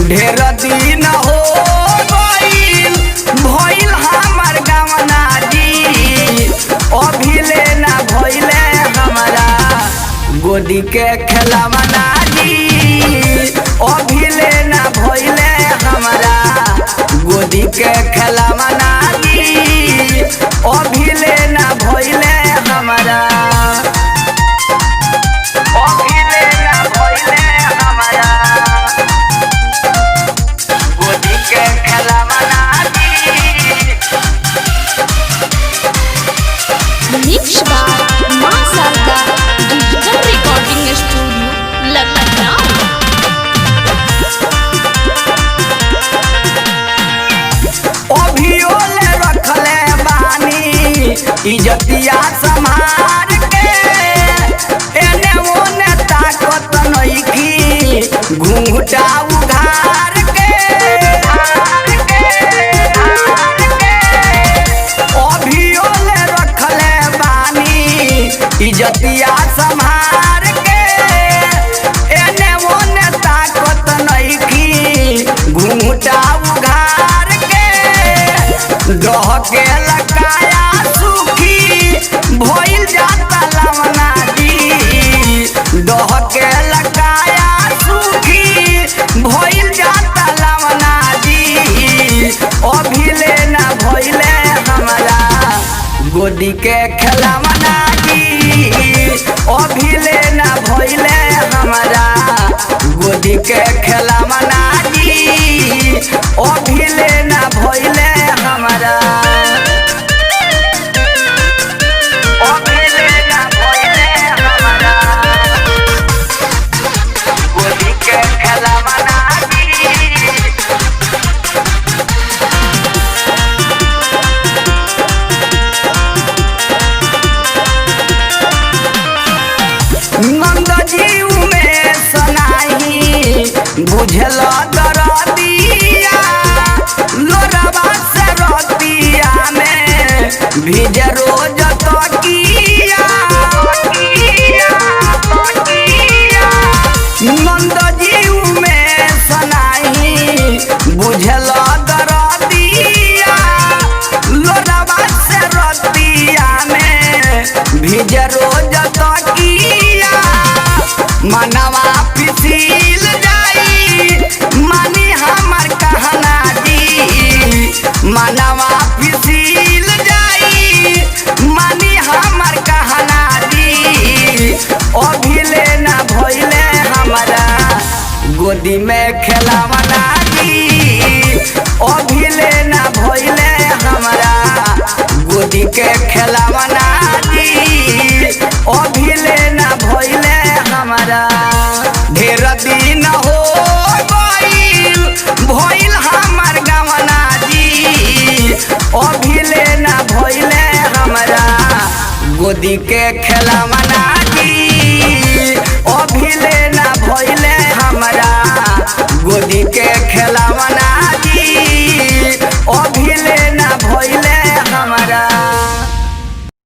ढेर दिन हो गइल भइल हमर गवना जी, अभिले ना भइले हमारा गोदी के खेलवना जी, अभिले ना भइले हमारा गोदी के खेलवना जी, अभिले ना भइले हमारा, अभिले ना भइले हमारा गोदी के खेलवना जी। मिक्स बाय मां Sharda digital recording studio Lucknow. अभियो ले रखले बानी इज्जतिया संभार के, एने ओने ताकत नइखी घूंघटा उघार के, अभियो ले रखले बानी इज्जतिया संभार के, एने ओने ताकत नइखी घूंघटा उघार के, डह के लकाया सुखी भइल जाता लवना जी, डह के लकाया सुखी भइल जाता लवना जी, अभिले ना भइले हमारा गोदी के खेलवना जी, अभिले ना भइले हमारा गोदी के खेलवना जी, अभिले ना भइले हमारा, अभिले ना भइले हमारा गोदी के खेलवना जी। नंद जीव में सनाही बुझल दरदिया, लोरवा से रतिया में भीज रोज तकिया, नंद जीव में सनाही बुझल दरदिया, लोरवा से रतिया में भीज रोज तकिया, मनवा पिसील जाई मानी हमर कहना जी, मनवा पिसील जाई मानी हमर कहना जी, अभिले ना भइले हमारा गोदी में खेलवना जी, अभिले ना भइले हमारा गोदी के खेलवना जी, अभिले ना भइले हमारा, ढेर दिन हो गइल भइल हमर गवना जी, अभिले ना भइले हमारा गोदी के खेलवना जी, अभिले ना भइले हमारा गोदी